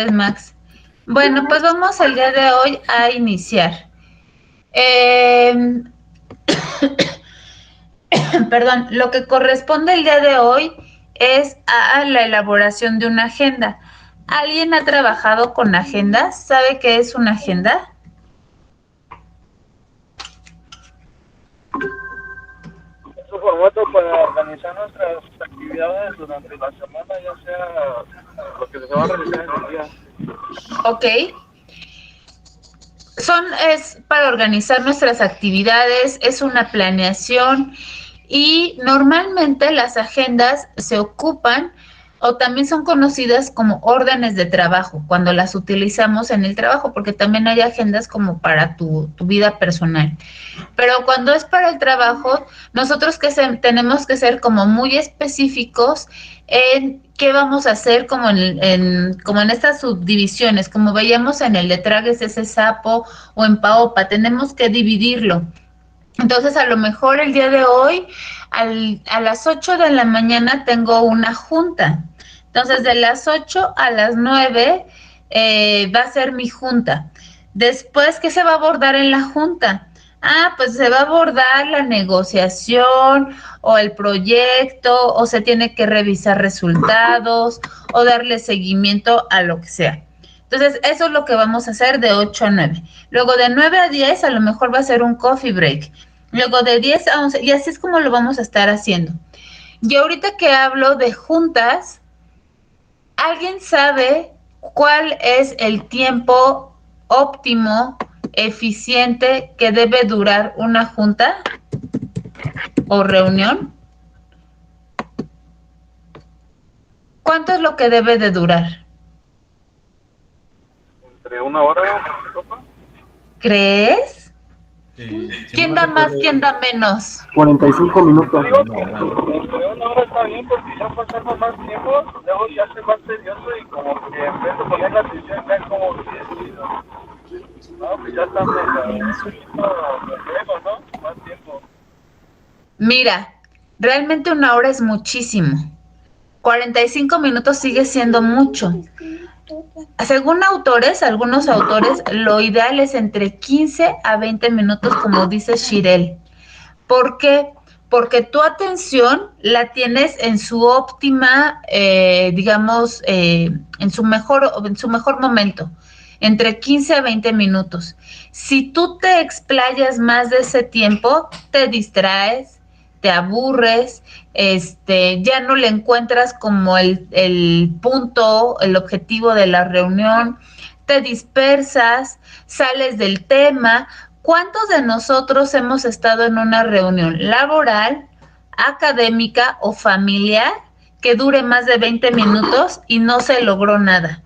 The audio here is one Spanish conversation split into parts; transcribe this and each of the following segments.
Max. Bueno, pues vamos el día de hoy a iniciar. Eh, Perdón, lo que corresponde el día de hoy es a la elaboración de una agenda. ¿Alguien ha trabajado con agendas? ¿Sabe qué es una agenda? Es un formato para organizar nuestras actividades durante la semana, ya sea lo que se va a realizar en el día. Ok. Es para organizar nuestras actividades, es una planeación y normalmente las agendas se ocupan o también son conocidas como órdenes de trabajo cuando las utilizamos en el trabajo, porque también hay agendas como para tu vida personal. Pero cuando es para el trabajo, nosotros tenemos que ser como muy específicos en qué vamos a hacer como en estas subdivisiones, como veíamos en el de tragues ese sapo o en paopa, tenemos que dividirlo. Entonces, a lo mejor el día de hoy, a las 8 de la mañana tengo una junta. Entonces, de las 8 a las 9 va a ser mi junta. Después, ¿qué se va a abordar en la junta? Ah, pues se va a abordar la negociación o el proyecto, o se tiene que revisar resultados o darle seguimiento a lo que sea. Entonces, eso es lo que vamos a hacer de 8 a 9. Luego de 9 a 10 a lo mejor va a ser un coffee break. Luego de 10 a 11, y así es como lo vamos a estar haciendo. Y ahorita que hablo de juntas, ¿alguien sabe cuál es el tiempo óptimo, eficiente que debe durar una junta o reunión? ¿Cuánto es lo que debe de durar? Entre una hora, ¿no? ¿Crees? Si ¿Quién no da más, recuerdo, quién da menos? 45 minutos. Digo que entre una hora está bien, porque ya pasando más tiempo, luego ya se va tedioso y como que en vez de poner la atención ya como que no, pues ya estamos ¿no? Más tiempo. Mira, realmente una hora es muchísimo. 45 minutos sigue siendo mucho. Según autores, algunos autores, lo ideal es entre 15 a 20 minutos, como dice Shirel. ¿Por qué? Porque tu atención la tienes en su óptima, digamos, en su mejor momento, entre 15 a 20 minutos. Si tú te explayas más de ese tiempo, te distraes, te aburres, ya no le encuentras como el punto, el objetivo de la reunión, te dispersas, sales del tema. ¿Cuántos de nosotros hemos estado en una reunión laboral, académica o familiar que dure más de 20 minutos y no se logró nada?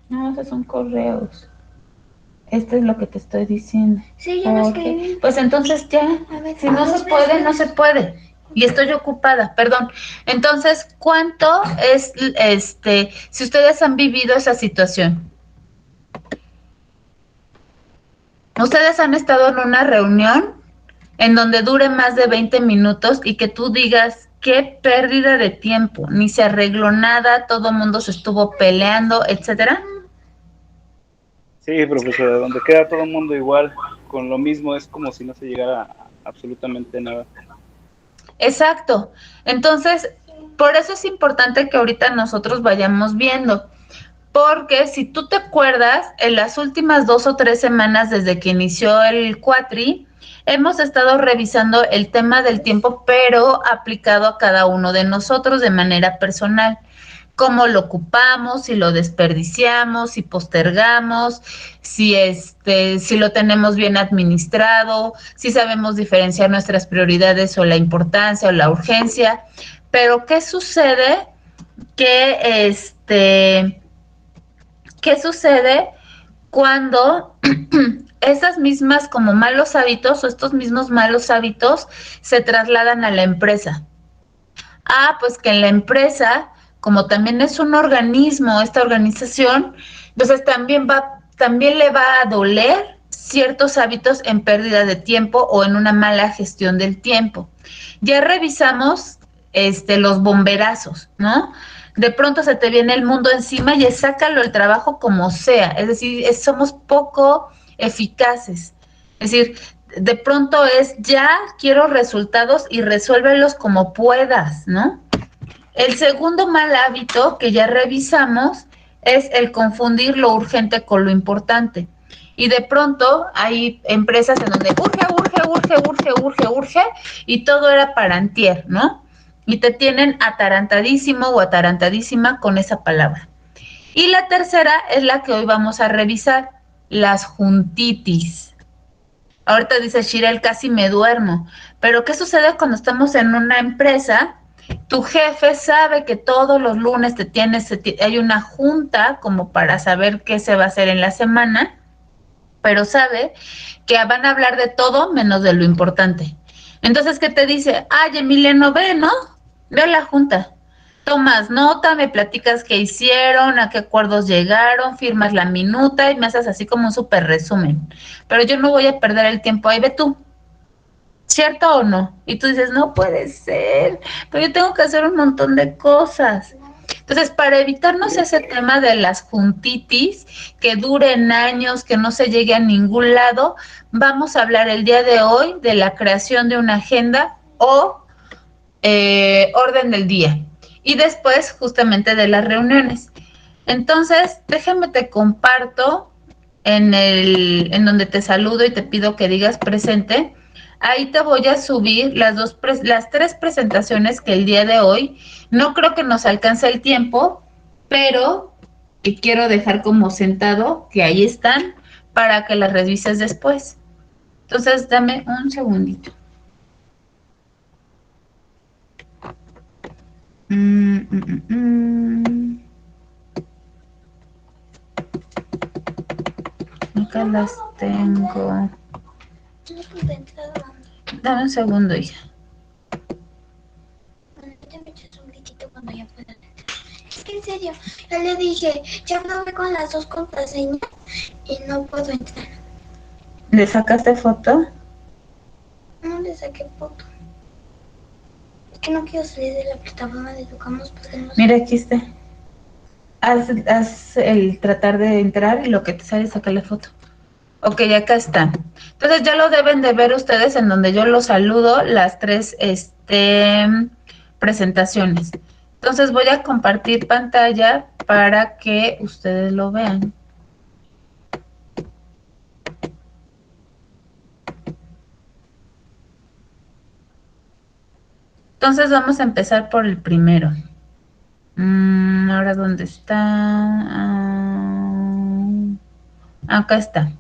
No, esos son correos. Esto es lo que te estoy diciendo. Sí, ya lo escribí. Pues entonces ya, si no se puede, no se puede. Y estoy ocupada, perdón. Entonces, ¿cuánto es, si ustedes han vivido esa situación? ¿Ustedes han estado en una reunión en donde dure más de 20 minutos y que tú digas, qué pérdida de tiempo, ni se arregló nada, todo el mundo se estuvo peleando, etcétera? Sí, profesora, donde queda todo el mundo igual, con lo mismo, es como si no se llegara a absolutamente nada. Exacto. Entonces, por eso es importante que ahorita nosotros vayamos viendo, porque si tú te acuerdas, en las últimas 2 o 3 semanas desde que inició el cuatri, hemos estado revisando el tema del tiempo, pero aplicado a cada uno de nosotros de manera personal. Cómo lo ocupamos, si lo desperdiciamos, si postergamos, si lo tenemos bien administrado, si sabemos diferenciar nuestras prioridades o la importancia o la urgencia. Pero ¿qué sucede? Que ¿qué sucede cuando esas mismas como malos hábitos o estos mismos malos hábitos se trasladan a la empresa? Ah, pues que en la empresa, como también es un organismo, esta organización, entonces también le va a doler ciertos hábitos en pérdida de tiempo o en una mala gestión del tiempo. Ya revisamos los bomberazos, ¿no? De pronto se te viene el mundo encima y sácalo el trabajo como sea. Es decir, somos poco eficaces. Es decir, de pronto ya quiero resultados y resuélvelos como puedas, ¿no? El segundo mal hábito que ya revisamos es el confundir lo urgente con lo importante. Y de pronto hay empresas en donde urge, y todo era para antier, ¿no? Y te tienen atarantadísimo o atarantadísima con esa palabra. Y la tercera es la que hoy vamos a revisar, las juntitis. Ahorita dice Shirel, casi me duermo. Pero ¿qué sucede cuando estamos en una empresa? Tu jefe sabe que todos los lunes hay una junta como para saber qué se va a hacer en la semana, pero sabe que van a hablar de todo menos de lo importante. Entonces, ¿qué te dice? Ay, Emiliano, ve, ¿no? Ve a la junta. Tomas nota, me platicas qué hicieron, a qué acuerdos llegaron, firmas la minuta y me haces así como un súper resumen. Pero yo no voy a perder el tiempo, ahí ve tú. ¿Cierto o no? Y tú dices, no puede ser, pero yo tengo que hacer un montón de cosas. Entonces, para evitarnos ese tema de las juntitis, que duren años, que no se llegue a ningún lado, vamos a hablar el día de hoy de la creación de una agenda o orden del día. Y después, justamente, de las reuniones. Entonces, déjame te comparto en donde te saludo y te pido que digas presente. Ahí te voy a subir las 3 presentaciones que el día de hoy, no creo que nos alcance el tiempo, pero quiero dejar como sentado que ahí están para que las revises después. Entonces, dame un segundito. Acá las tengo. Dame un segundo, hija. Es que en serio, yo le dije, ya no ve con las 2 contraseñas y no puedo entrar. ¿Le sacaste foto? No le saqué foto. Es que no quiero salir de la plataforma de Educamos porque no sé. Mira, aquí está. Haz el tratar de entrar y lo que te sale, sacarle foto. Ok, acá está. Entonces ya lo deben de ver ustedes en donde yo los saludo, las 3 presentaciones. Entonces voy a compartir pantalla para que ustedes lo vean. Entonces vamos a empezar por el primero. Ahora, ¿dónde está? Acá está.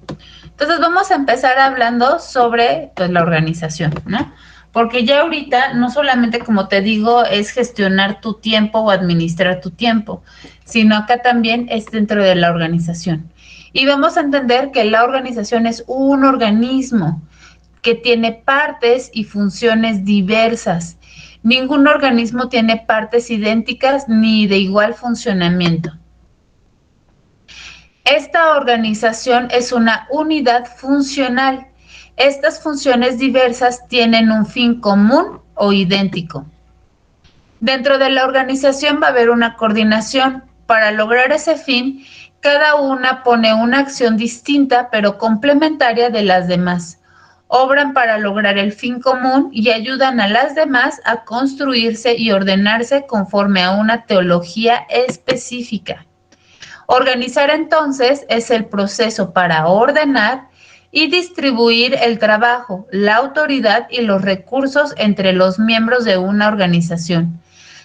Entonces vamos a empezar hablando sobre pues, la organización, ¿no? Porque ya ahorita no solamente, como te digo, es gestionar tu tiempo o administrar tu tiempo, sino acá también es dentro de la organización. Y vamos a entender que la organización es un organismo que tiene partes y funciones diversas. Ningún organismo tiene partes idénticas ni de igual funcionamiento. Esta organización es una unidad funcional. Estas funciones diversas tienen un fin común o idéntico. Dentro de la organización va a haber una coordinación. Para lograr ese fin, cada una pone una acción distinta pero complementaria de las demás. Obran para lograr el fin común y ayudan a las demás a construirse y ordenarse conforme a una teología específica. Organizar entonces es el proceso para ordenar y distribuir el trabajo, la autoridad y los recursos entre los miembros de una organización,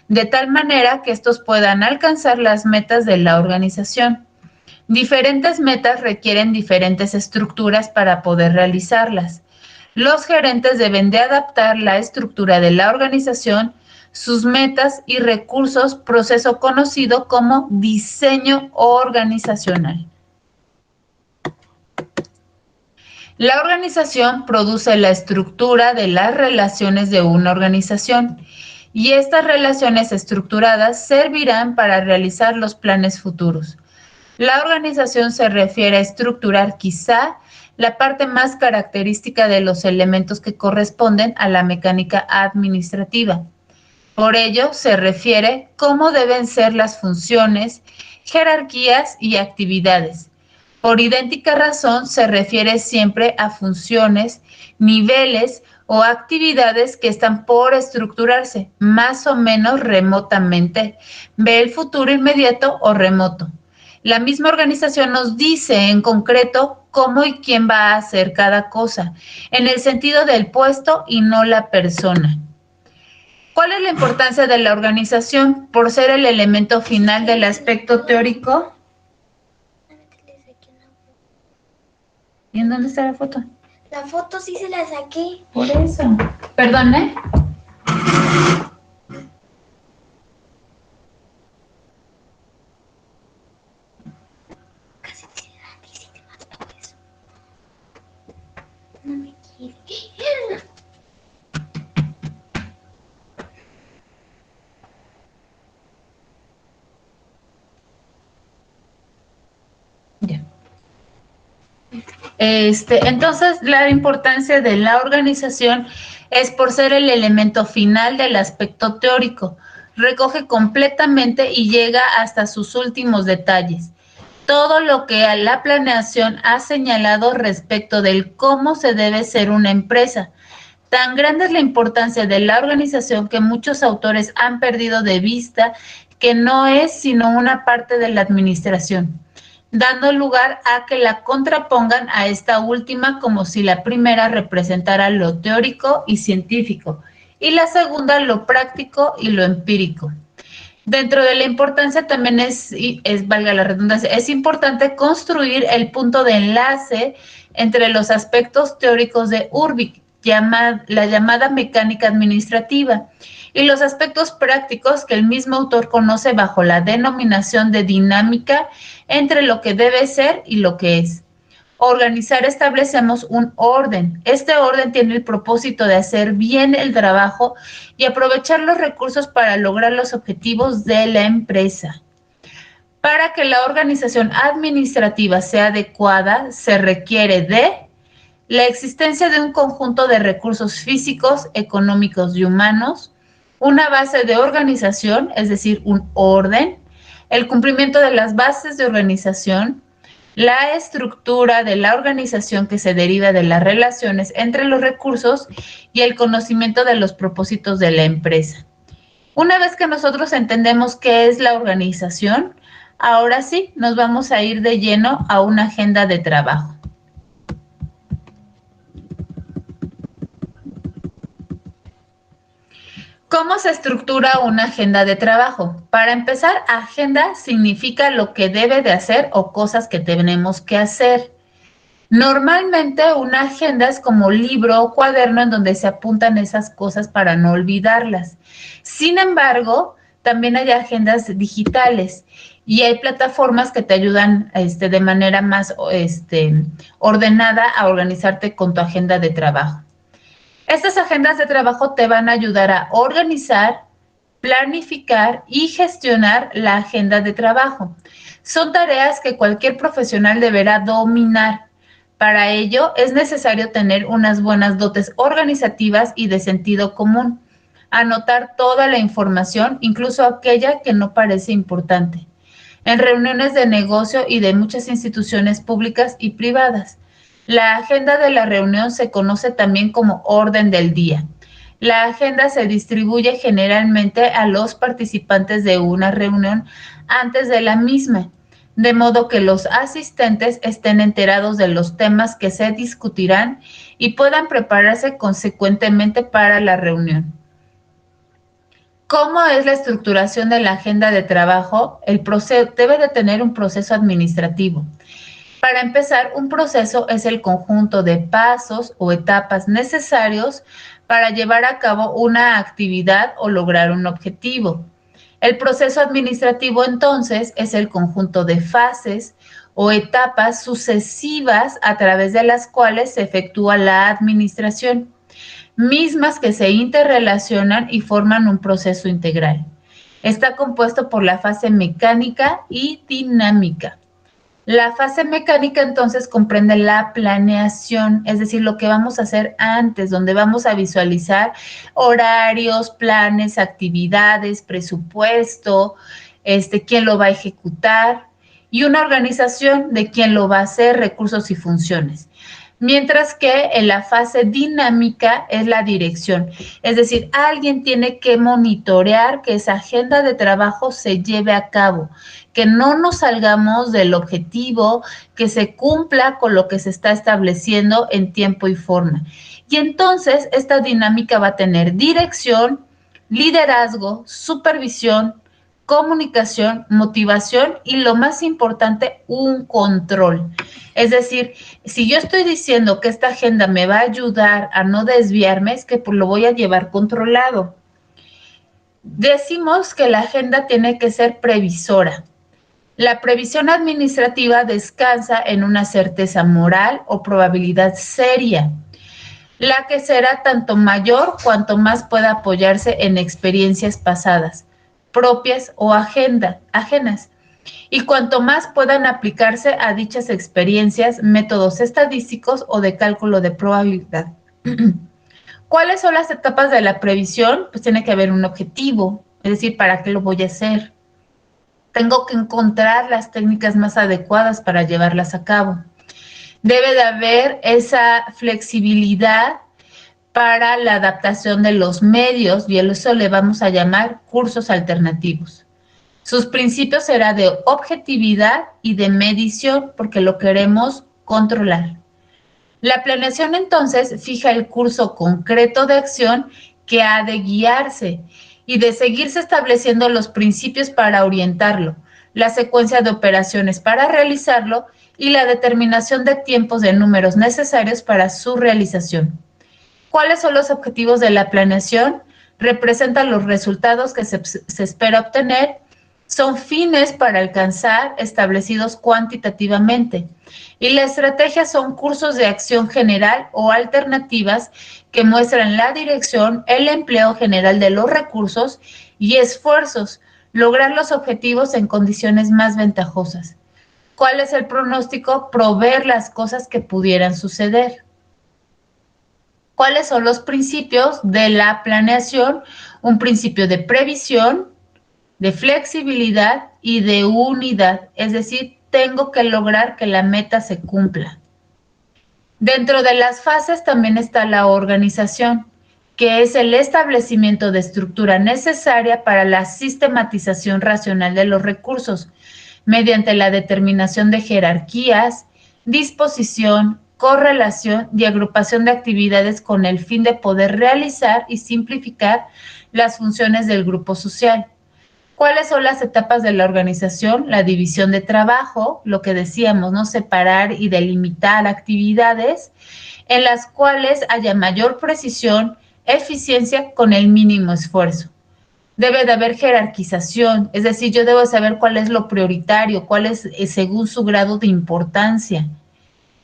de tal manera que estos puedan alcanzar las metas de la organización. Diferentes metas requieren diferentes estructuras para poder realizarlas. Los gerentes deben de adaptar la estructura de la organización, sus metas y recursos, proceso conocido como diseño organizacional. La organización produce la estructura de las relaciones de una organización y estas relaciones estructuradas servirán para realizar los planes futuros. La organización se refiere a estructurar quizá la parte más característica de los elementos que corresponden a la mecánica administrativa. Por ello, se refiere cómo deben ser las funciones, jerarquías y actividades. Por idéntica razón, se refiere siempre a funciones, niveles o actividades que están por estructurarse, más o menos remotamente. Ve el futuro inmediato o remoto. La misma organización nos dice en concreto cómo y quién va a hacer cada cosa, en el sentido del puesto y no la persona. ¿Cuál es la importancia de la organización? Por ser el elemento final del aspecto teórico. ¿Y en dónde está la foto? La foto sí se la saqué. Por eso. Perdón, ¿eh? Casi te da, dice que más por eso. No me quiere. Ya. Entonces, la importancia de la organización es por ser el elemento final del aspecto teórico. Recoge completamente y llega hasta sus últimos detalles. Todo lo que a la planeación ha señalado respecto del cómo se debe ser una empresa. Tan grande es la importancia de la organización que muchos autores han perdido de vista que no es sino una parte de la administración, dando lugar a que la contrapongan a esta última como si la primera representara lo teórico y científico y la segunda lo práctico y lo empírico. Dentro de la importancia también valga la redundancia, es importante construir el punto de enlace entre los aspectos teóricos de Urbich, la llamada mecánica administrativa, y los aspectos prácticos que el mismo autor conoce bajo la denominación de dinámica entre lo que debe ser y lo que es. Organizar establecemos un orden. Este orden tiene el propósito de hacer bien el trabajo y aprovechar los recursos para lograr los objetivos de la empresa. Para que la organización administrativa sea adecuada, se requiere de la existencia de un conjunto de recursos físicos, económicos y humanos, una base de organización, es decir, un orden, el cumplimiento de las bases de organización, la estructura de la organización que se deriva de las relaciones entre los recursos y el conocimiento de los propósitos de la empresa. Una vez que nosotros entendemos qué es la organización, ahora sí nos vamos a ir de lleno a una agenda de trabajo. ¿Cómo se estructura una agenda de trabajo? Para empezar, agenda significa lo que debe de hacer o cosas que tenemos que hacer. Normalmente una agenda es como libro o cuaderno en donde se apuntan esas cosas para no olvidarlas. Sin embargo, también hay agendas digitales y hay plataformas que te ayudan de manera más ordenada a organizarte con tu agenda de trabajo. Estas agendas de trabajo te van a ayudar a organizar, planificar y gestionar la agenda de trabajo. Son tareas que cualquier profesional deberá dominar. Para ello es necesario tener unas buenas dotes organizativas y de sentido común. Anotar toda la información, incluso aquella que no parece importante. En reuniones de negocio y de muchas instituciones públicas y privadas. La agenda de la reunión se conoce también como orden del día. La agenda se distribuye generalmente a los participantes de una reunión antes de la misma, de modo que los asistentes estén enterados de los temas que se discutirán y puedan prepararse consecuentemente para la reunión. ¿Cómo es la estructuración de la agenda de trabajo? El proceso debe de tener un proceso administrativo. Para empezar, un proceso es el conjunto de pasos o etapas necesarios para llevar a cabo una actividad o lograr un objetivo. El proceso administrativo, entonces, es el conjunto de fases o etapas sucesivas a través de las cuales se efectúa la administración, mismas que se interrelacionan y forman un proceso integral. Está compuesto por la fase mecánica y dinámica. La fase mecánica entonces comprende la planeación, es decir, lo que vamos a hacer antes, donde vamos a visualizar horarios, planes, actividades, presupuesto, quién lo va a ejecutar y una organización de quién lo va a hacer, recursos y funciones. Mientras que en la fase dinámica es la dirección, es decir, alguien tiene que monitorear que esa agenda de trabajo se lleve a cabo, que no nos salgamos del objetivo, que se cumpla con lo que se está estableciendo en tiempo y forma. Y entonces esta dinámica va a tener dirección, liderazgo, supervisión, comunicación, motivación y lo más importante, un control. Es decir, si yo estoy diciendo que esta agenda me va a ayudar a no desviarme, es que pues lo voy a llevar controlado. Decimos que la agenda tiene que ser previsora. La previsión administrativa descansa en una certeza moral o probabilidad seria, la que será tanto mayor cuanto más pueda apoyarse en experiencias pasadas, propias o ajenas, y cuanto más puedan aplicarse a dichas experiencias métodos estadísticos o de cálculo de probabilidad. ¿Cuáles son las etapas de la previsión? Pues tiene que haber un objetivo, es decir, ¿para qué lo voy a hacer? Tengo que encontrar las técnicas más adecuadas para llevarlas a cabo. Debe de haber esa flexibilidad para la adaptación de los medios y eso le vamos a llamar cursos alternativos. Sus principios serán de objetividad y de medición porque lo queremos controlar. La planeación entonces fija el curso concreto de acción que ha de guiarse y de seguirse estableciendo los principios para orientarlo, la secuencia de operaciones para realizarlo y la determinación de tiempos de números necesarios para su realización. ¿Cuáles son los objetivos de la planeación? Representan los resultados que se espera obtener, son fines para alcanzar establecidos cuantitativamente. Y la estrategia son cursos de acción general o alternativas que muestran la dirección, el empleo general de los recursos y esfuerzos, lograr los objetivos en condiciones más ventajosas. ¿Cuál es el pronóstico? Prover las cosas que pudieran suceder. ¿Cuáles son los principios de la planeación? Un principio de previsión, de flexibilidad y de unidad, es decir, tengo que lograr que la meta se cumpla. Dentro de las fases también está la organización, que es el establecimiento de estructura necesaria para la sistematización racional de los recursos, mediante la determinación de jerarquías, disposición, correlación y agrupación de actividades con el fin de poder realizar y simplificar las funciones del grupo social. ¿Cuáles son las etapas de la organización? La división de trabajo, lo que decíamos, ¿no? Separar y delimitar actividades en las cuales haya mayor precisión, eficiencia con el mínimo esfuerzo. Debe de haber jerarquización, es decir, yo debo saber cuál es lo prioritario, cuál es según su grado de importancia.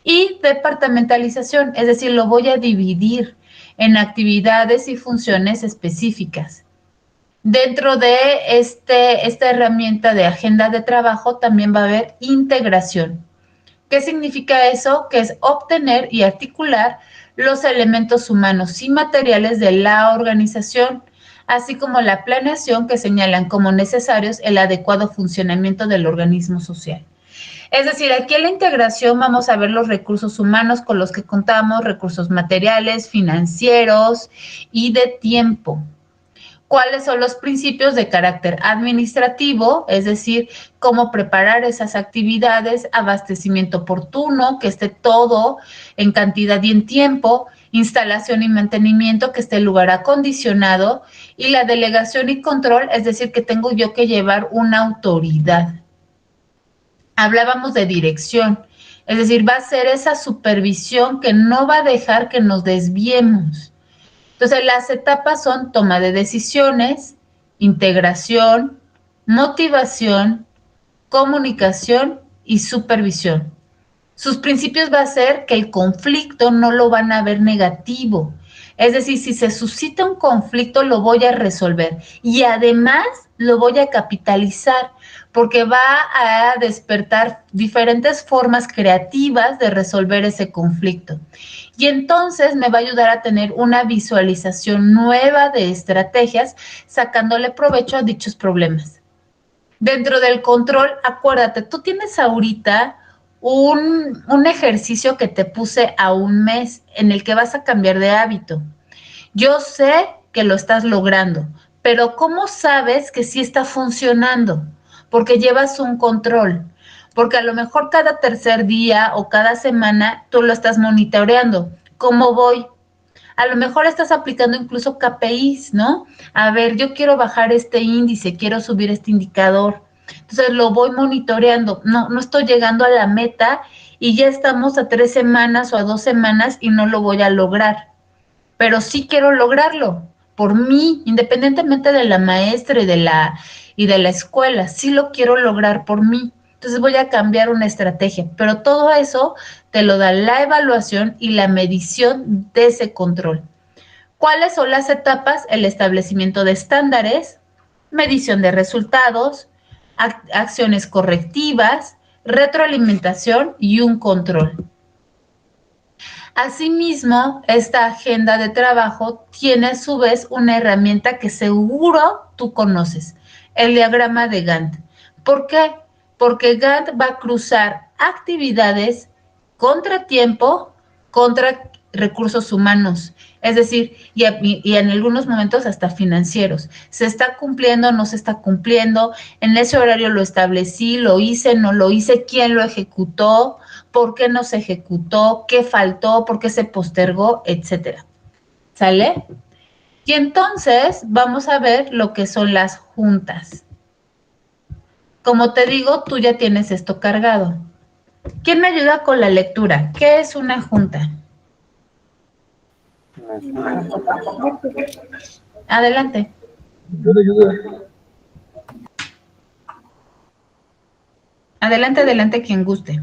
Y departamentalización, es decir, lo voy a dividir en actividades y funciones específicas. Dentro de esta herramienta de agenda de trabajo también va a haber integración. ¿Qué significa eso? Que es obtener y articular los elementos humanos y materiales de la organización, así como la planeación que señalan como necesarios el adecuado funcionamiento del organismo social. Es decir, aquí en la integración vamos a ver los recursos humanos con los que contamos, recursos materiales, financieros y de tiempo. ¿Cuáles son los principios de carácter administrativo? Es decir, cómo preparar esas actividades, abastecimiento oportuno, que esté todo en cantidad y en tiempo, instalación y mantenimiento, que esté el lugar acondicionado, y la delegación y control, es decir, que tengo yo que llevar una autoridad. Hablábamos de dirección, es decir, va a ser esa supervisión que no va a dejar que nos desviemos. Entonces, las etapas son toma de decisiones, integración, motivación, comunicación y supervisión. Sus principios va a ser que el conflicto no lo van a ver negativo, Es decir, si se suscita un conflicto, lo voy a resolver y además lo voy a capitalizar porque va a despertar diferentes formas creativas de resolver ese conflicto. Y entonces me va a ayudar a tener una visualización nueva de estrategias, sacándole provecho a dichos problemas. Dentro del control, acuérdate, tú tienes ahorita un ejercicio que te puse a un mes en el que vas a cambiar de hábito. Yo sé que lo estás logrando, pero ¿cómo sabes que sí está funcionando? Porque llevas un control, porque a lo mejor cada tercer día o cada semana tú lo estás monitoreando. ¿Cómo voy? A lo mejor estás aplicando incluso KPIs, ¿no? A ver, yo quiero bajar este índice, quiero subir este indicador. Entonces lo voy monitoreando. No estoy llegando a la meta y ya estamos a 3 semanas o a 2 semanas y no lo voy a lograr. Pero sí quiero lograrlo por mí, independientemente de la maestra y de la escuela. Sí lo quiero lograr por mí. Entonces voy a cambiar una estrategia, pero todo eso te lo da la evaluación y la medición de ese control. ¿Cuáles son las etapas? El establecimiento de estándares, medición de resultados, acciones correctivas, retroalimentación y un control. Asimismo, esta agenda de trabajo tiene a su vez una herramienta que seguro tú conoces, el diagrama de Gantt. ¿Por qué? Porque Gantt va a cruzar actividades contra tiempo, contra recursos humanos, es decir, y en algunos momentos hasta financieros. ¿Se está cumpliendo o no se está cumpliendo? En ese horario lo establecí, lo hice, no lo hice, ¿quién lo ejecutó? ¿Por qué no se ejecutó? ¿Qué faltó? ¿Por qué se postergó? Etcétera. ¿Sale? Y entonces vamos a ver lo que son las juntas. Como te digo, tú ya tienes esto cargado. ¿Quién me ayuda con la lectura? ¿Qué es una junta? Adelante. Yo le ayudo. Adelante, quien guste.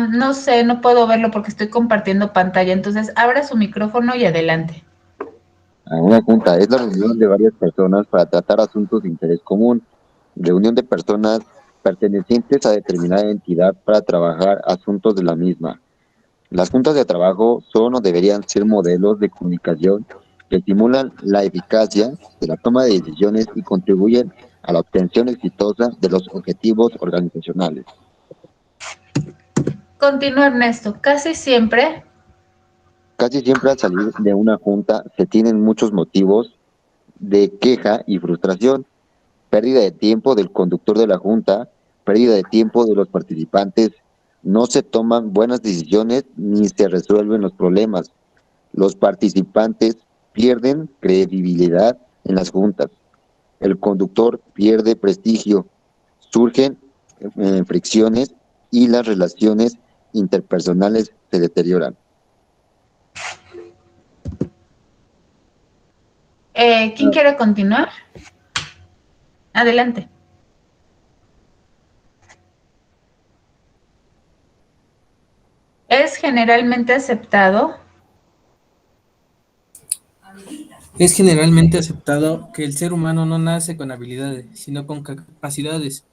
No sé, no puedo verlo porque estoy compartiendo pantalla. Entonces, abra su micrófono y adelante. Una junta es la reunión de varias personas para tratar asuntos de interés común. Reunión de personas pertenecientes a determinada entidad para trabajar asuntos de la misma. Las juntas de trabajo son o deberían ser modelos de comunicación que estimulan la eficacia de la toma de decisiones y contribuyen a la obtención exitosa de los objetivos organizacionales. Continúa, Ernesto. Casi siempre Al salir de una junta se tienen muchos motivos de queja y frustración, pérdida de tiempo del conductor de la junta, pérdida de tiempo de los participantes, no se toman buenas decisiones ni se resuelven los problemas. Los participantes pierden credibilidad en las juntas. El conductor pierde prestigio, surgen fricciones y las relaciones interpersonales se deterioran. ¿quién quiere continuar? Adelante. Es generalmente aceptado. Es generalmente aceptado que el ser humano no nace con habilidades, sino con capacidades.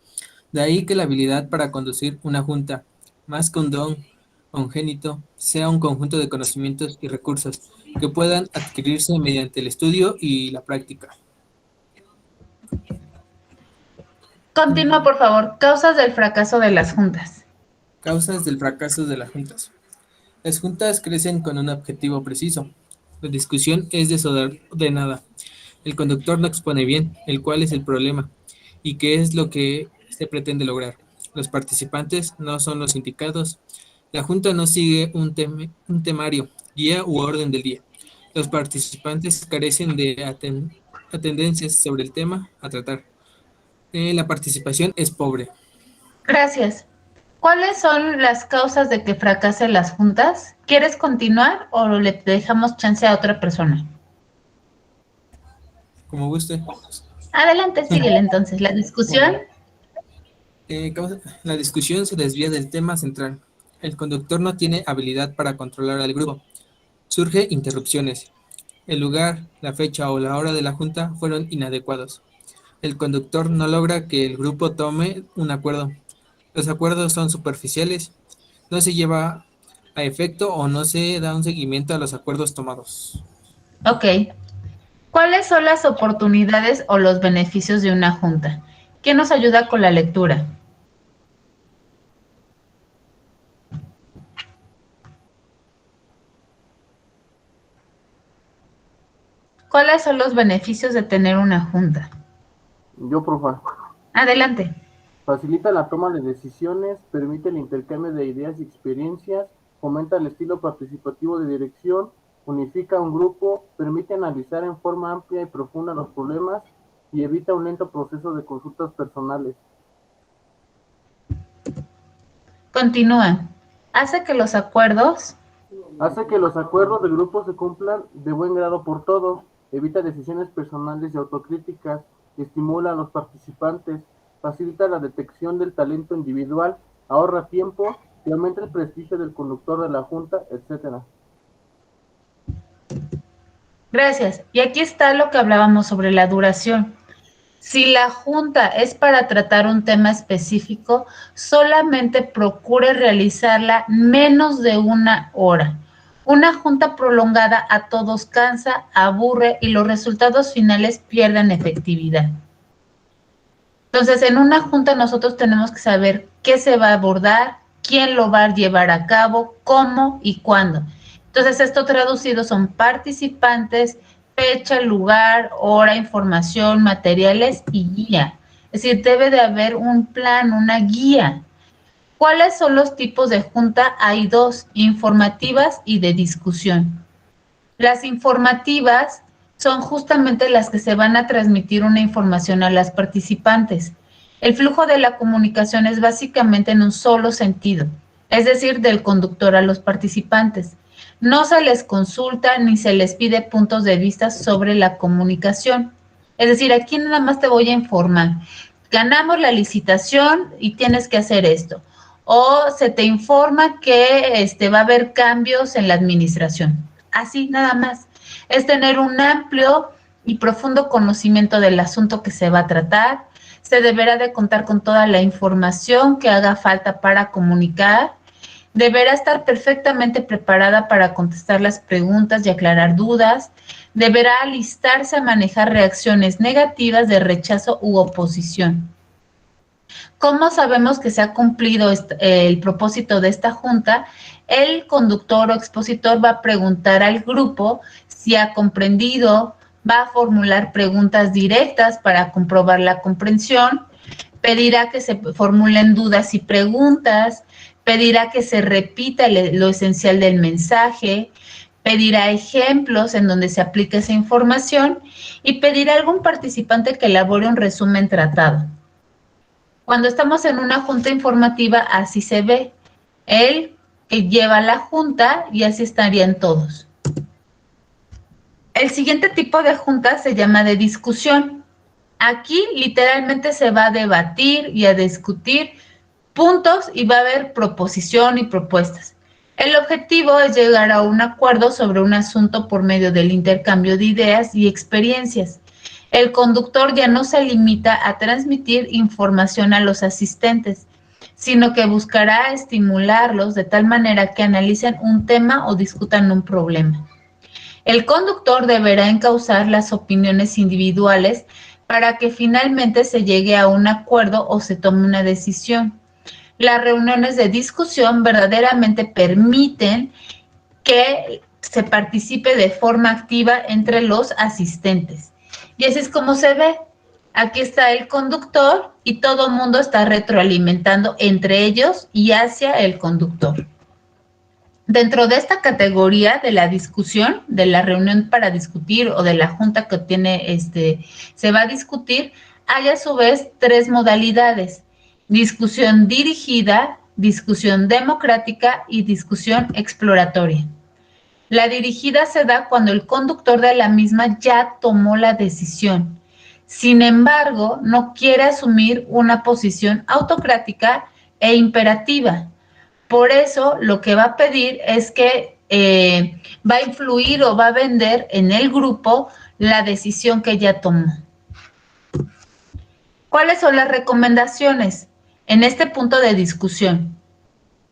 De ahí que la habilidad para conducir una junta, más que un don congénito, sea un conjunto de conocimientos y recursos que puedan adquirirse mediante el estudio y la práctica. Continúa, por favor. Causas del fracaso de las juntas. Causas del fracaso de las juntas. Las juntas crecen con un objetivo preciso. La discusión es desordenada. El conductor no expone bien el cuál es el problema y qué es lo que se pretende lograr. Los participantes no son los indicados. La junta no sigue un temario, guía u orden del día. Los participantes carecen de atendencias sobre el tema a tratar. La participación es pobre. Gracias. ¿Cuáles son las causas de que fracasen las juntas? ¿Quieres continuar o le dejamos chance a otra persona? Como guste. Adelante, síguele entonces. La discusión. La discusión se desvía del tema central. El conductor no tiene habilidad para controlar al grupo. Surge interrupciones. El lugar, la fecha o la hora de la junta fueron inadecuados. El conductor no logra que el grupo tome un acuerdo. Los acuerdos son superficiales. No se lleva a efecto o no se da un seguimiento a los acuerdos tomados. Ok. ¿Cuáles son las oportunidades o los beneficios de una junta? ¿Quién nos ayuda con la lectura? ¿Cuáles son los beneficios de tener una junta? Yo, profa. Adelante. Facilita la toma de decisiones, permite el intercambio de ideas y experiencias, fomenta el estilo participativo de dirección, unifica un grupo, permite analizar en forma amplia y profunda los problemas y evita un lento proceso de consultas personales. Continúa. Hace que los acuerdos Hace que los acuerdos de grupo se cumplan de buen grado por todos, evita decisiones personales y autocríticas, estimula a los participantes, facilita la detección del talento individual, ahorra tiempo y aumenta el prestigio del conductor de la junta, etc. Gracias. Y aquí está lo que hablábamos sobre la duración. Si la junta es para tratar un tema específico, solamente procure realizarla menos de 1 hora. Una junta prolongada a todos cansa, aburre y los resultados finales pierden efectividad. Entonces, en una junta nosotros tenemos que saber qué se va a abordar, quién lo va a llevar a cabo, cómo y cuándo. Entonces, esto traducido son participantes, fecha, lugar, hora, información, materiales y guía. Es decir, debe de haber un plan, una guía. ¿Cuáles son los tipos de junta? Hay dos, informativas y de discusión. Las informativas son justamente las que se van a transmitir una información a las participantes. El flujo de la comunicación es básicamente en un solo sentido, es decir, del conductor a los participantes. No se les consulta ni se les pide puntos de vista sobre la comunicación. Es decir, aquí nada más te voy a informar. Ganamos la licitación y tienes que hacer esto. O se te informa que va a haber cambios en la administración. Así nada más. Es tener un amplio y profundo conocimiento del asunto que se va a tratar. Se deberá de contar con toda la información que haga falta para comunicar. Deberá estar perfectamente preparada para contestar las preguntas y aclarar dudas. Deberá alistarse a manejar reacciones negativas de rechazo u oposición. ¿Cómo sabemos que se ha cumplido el propósito de esta junta? El conductor o expositor va a preguntar al grupo si ha comprendido, va a formular preguntas directas para comprobar la comprensión, pedirá que se formulen dudas y preguntas, pedirá que se repita lo esencial del mensaje, pedirá ejemplos en donde se aplique esa información y pedirá a algún participante que elabore un resumen tratado. Cuando estamos en una junta informativa, así se ve. Él que lleva la junta y así estarían todos. El siguiente tipo de junta se llama de discusión. Aquí literalmente se va a debatir y a discutir puntos y va a haber proposición y propuestas. El objetivo es llegar a un acuerdo sobre un asunto por medio del intercambio de ideas y experiencias. El conductor ya no se limita a transmitir información a los asistentes, sino que buscará estimularlos de tal manera que analicen un tema o discutan un problema. El conductor deberá encauzar las opiniones individuales para que finalmente se llegue a un acuerdo o se tome una decisión. Las reuniones de discusión verdaderamente permiten que se participe de forma activa entre los asistentes. Y así es como se ve. Aquí está el conductor y todo el mundo está retroalimentando entre ellos y hacia el conductor. Dentro de esta categoría de la discusión, de la reunión para discutir o de la junta que tiene, se va a discutir, hay a su vez 3 modalidades: discusión dirigida, discusión democrática y discusión exploratoria. La dirigida se da cuando el conductor de la misma ya tomó la decisión. Sin embargo, no quiere asumir una posición autocrática e imperativa. Por eso lo que va a pedir es que va a influir o va a vender en el grupo la decisión que ya tomó. ¿Cuáles son las recomendaciones en este punto de discusión?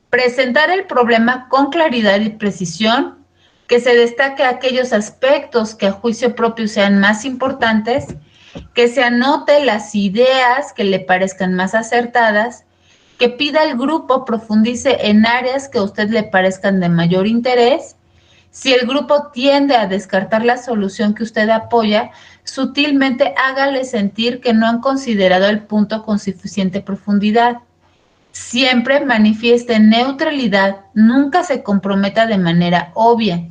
Presentar el problema con claridad y precisión, que se destaque aquellos aspectos que a juicio propio sean más importantes, que se anote las ideas que le parezcan más acertadas, que pida al grupo profundice en áreas que a usted le parezcan de mayor interés. Si el grupo tiende a descartar la solución que usted apoya, sutilmente hágale sentir que no han considerado el punto con suficiente profundidad. Siempre manifieste neutralidad, nunca se comprometa de manera obvia.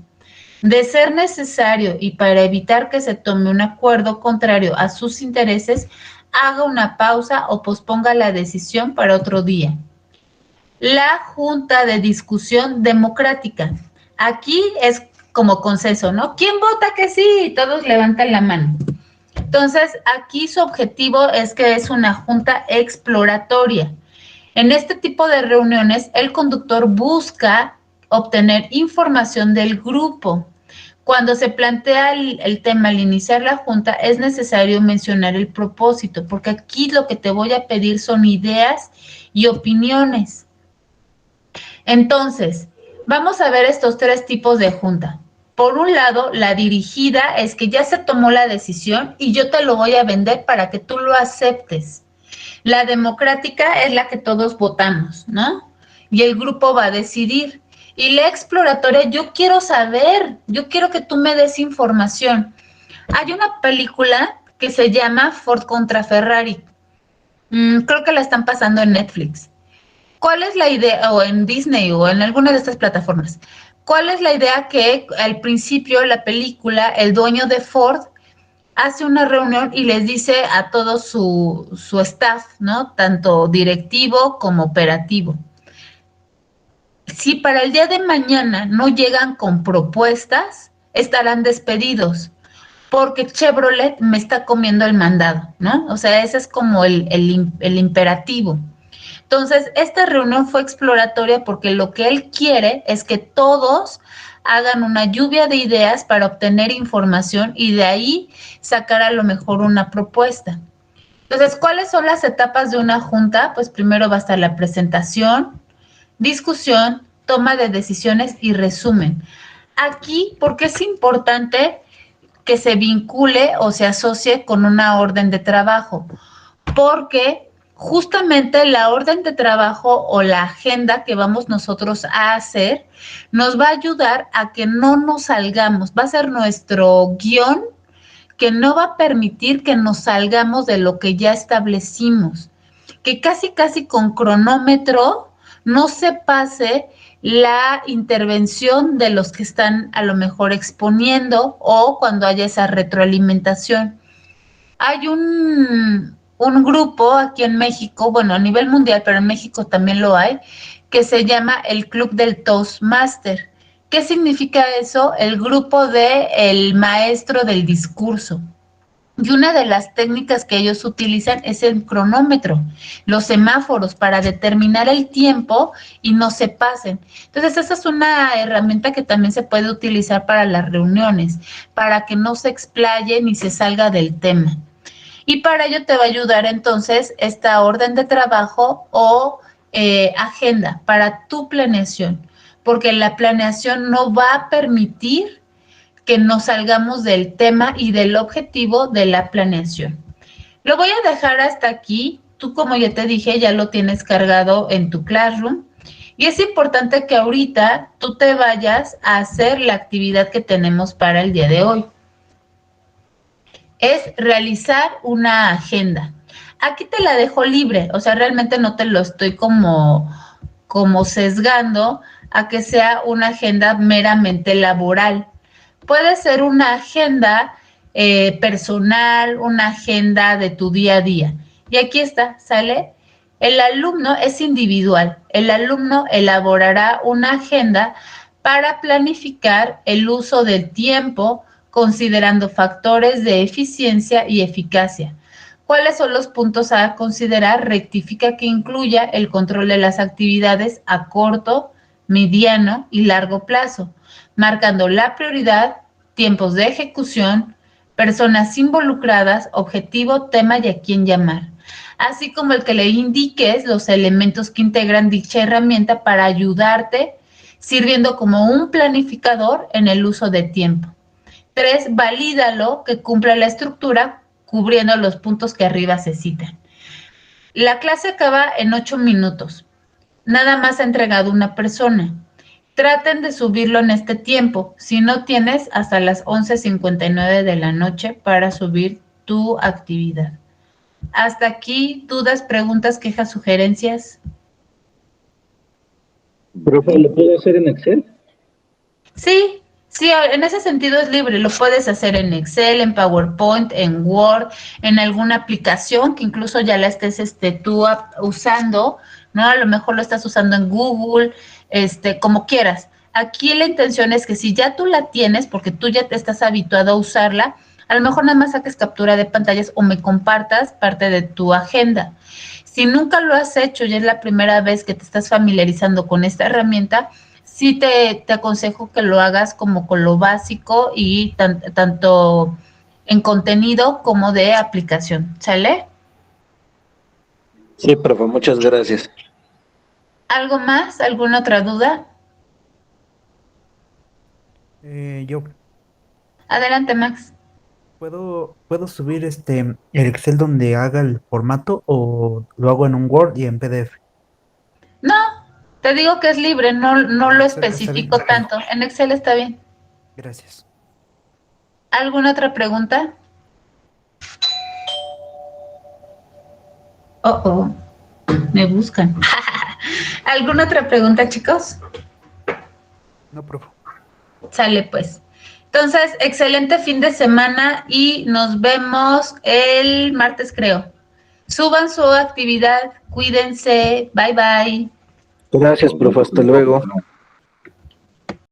De ser necesario y para evitar que se tome un acuerdo contrario a sus intereses, haga una pausa o posponga la decisión para otro día. La Junta de Discusión Democrática. Aquí es como consenso, ¿no? ¿Quién vota que sí? Todos levantan la mano. Entonces, aquí su objetivo es que es una junta exploratoria. En este tipo de reuniones, el conductor busca obtener información del grupo. Cuando se plantea el tema al iniciar la junta, es necesario mencionar el propósito, porque aquí lo que te voy a pedir son ideas y opiniones. Entonces, vamos a ver estos tres tipos de junta. Por un lado, la dirigida es que ya se tomó la decisión y yo te lo voy a vender para que tú lo aceptes. La democrática es la que todos votamos, ¿no? Y el grupo va a decidir. Y la exploratoria, yo quiero saber, yo quiero que tú me des información. Hay una película que se llama Ford contra Ferrari. Creo que la están pasando en Netflix. ¿Cuál es la idea, o en Disney o en alguna de estas plataformas? ¿Cuál es la idea? Que al principio de la película, el dueño de Ford hace una reunión y les dice a todo su staff, ¿no? Tanto directivo como operativo. Si para el día de mañana no llegan con propuestas, estarán despedidos, porque Chevrolet me está comiendo el mandado, ¿no? O sea, ese es como el imperativo. Entonces, esta reunión fue exploratoria porque lo que él quiere es que todos hagan una lluvia de ideas para obtener información y de ahí sacar a lo mejor una propuesta. Entonces, ¿cuáles son las etapas de una junta? Pues primero va a estar la presentación, discusión, toma de decisiones y resumen. Aquí, ¿por qué es importante que se vincule o se asocie con una orden de trabajo? Porque justamente la orden de trabajo o la agenda que vamos nosotros a hacer nos va a ayudar a que no nos salgamos, va a ser nuestro guión que no va a permitir que nos salgamos de lo que ya establecimos, que casi con cronómetro no se pase la intervención de los que están a lo mejor exponiendo o cuando haya esa retroalimentación. Hay un grupo aquí en México, bueno, a nivel mundial, pero en México también lo hay, que se llama el Club del Toastmaster. ¿Qué significa eso? El grupo del maestro del discurso. Y una de las técnicas que ellos utilizan es el cronómetro, los semáforos para determinar el tiempo y no se pasen. Entonces, esa es una herramienta que también se puede utilizar para las reuniones, para que no se explaye ni se salga del tema. Y para ello te va a ayudar entonces esta orden de trabajo o agenda para tu planeación, porque la planeación no va a permitir que nos salgamos del tema y del objetivo de la planeación. Lo voy a dejar hasta aquí. Tú, como ya te dije, ya lo tienes cargado en tu Classroom. Y es importante que ahorita tú te vayas a hacer la actividad que tenemos para el día de hoy. Es realizar una agenda. Aquí te la dejo libre, o sea, realmente no te lo estoy como sesgando a que sea una agenda meramente laboral. Puede ser una agenda personal, una agenda de tu día a día. Y aquí está, ¿sale? El alumno es individual. El alumno elaborará una agenda para planificar el uso del tiempo, considerando factores de eficiencia y eficacia. ¿Cuáles son los puntos a considerar? Rectifica que incluya el control de las actividades a corto, mediano y largo plazo, marcando la prioridad, tiempos de ejecución, personas involucradas, objetivo, tema y a quién llamar, así como el que le indiques los elementos que integran dicha herramienta para ayudarte, sirviendo como un planificador en el uso de tiempo. 3, valídalo que cumpla la estructura cubriendo los puntos que arriba se citan. La clase acaba en 8 minutos. Nada más ha entregado una persona. Traten de subirlo en este tiempo. Si no tienes, hasta las 11:59 de la noche para subir tu actividad. Hasta aquí, dudas, preguntas, quejas, sugerencias. Profe, ¿lo puedo hacer en Excel? Sí, en ese sentido es libre. Lo puedes hacer en Excel, en PowerPoint, en Word, en alguna aplicación que incluso ya la estés tú usando, ¿no? A lo mejor lo estás usando en Google, como quieras. Aquí la intención es que si ya tú la tienes, porque tú ya te estás habituado a usarla, a lo mejor nada más saques captura de pantallas o me compartas parte de tu agenda. Si nunca lo has hecho y es la primera vez que te estás familiarizando con esta herramienta, sí te aconsejo que lo hagas como con lo básico y tanto en contenido como de aplicación. ¿Sale? Sí, profe, muchas gracias. ¿Algo más? ¿Alguna otra duda? Yo Adelante, Max. puedo subir el Excel donde haga el formato o lo hago en un Word y en PDF. No, te digo que es libre, no lo Está bien, especifico ok. tanto. En Excel está bien. Gracias. ¿Alguna otra pregunta? Oh, me buscan. ¿Alguna otra pregunta, chicos? No, profe. Sale pues. Entonces, excelente fin de semana y nos vemos el martes, creo. Suban su actividad, cuídense, bye bye. Gracias, profe, hasta luego.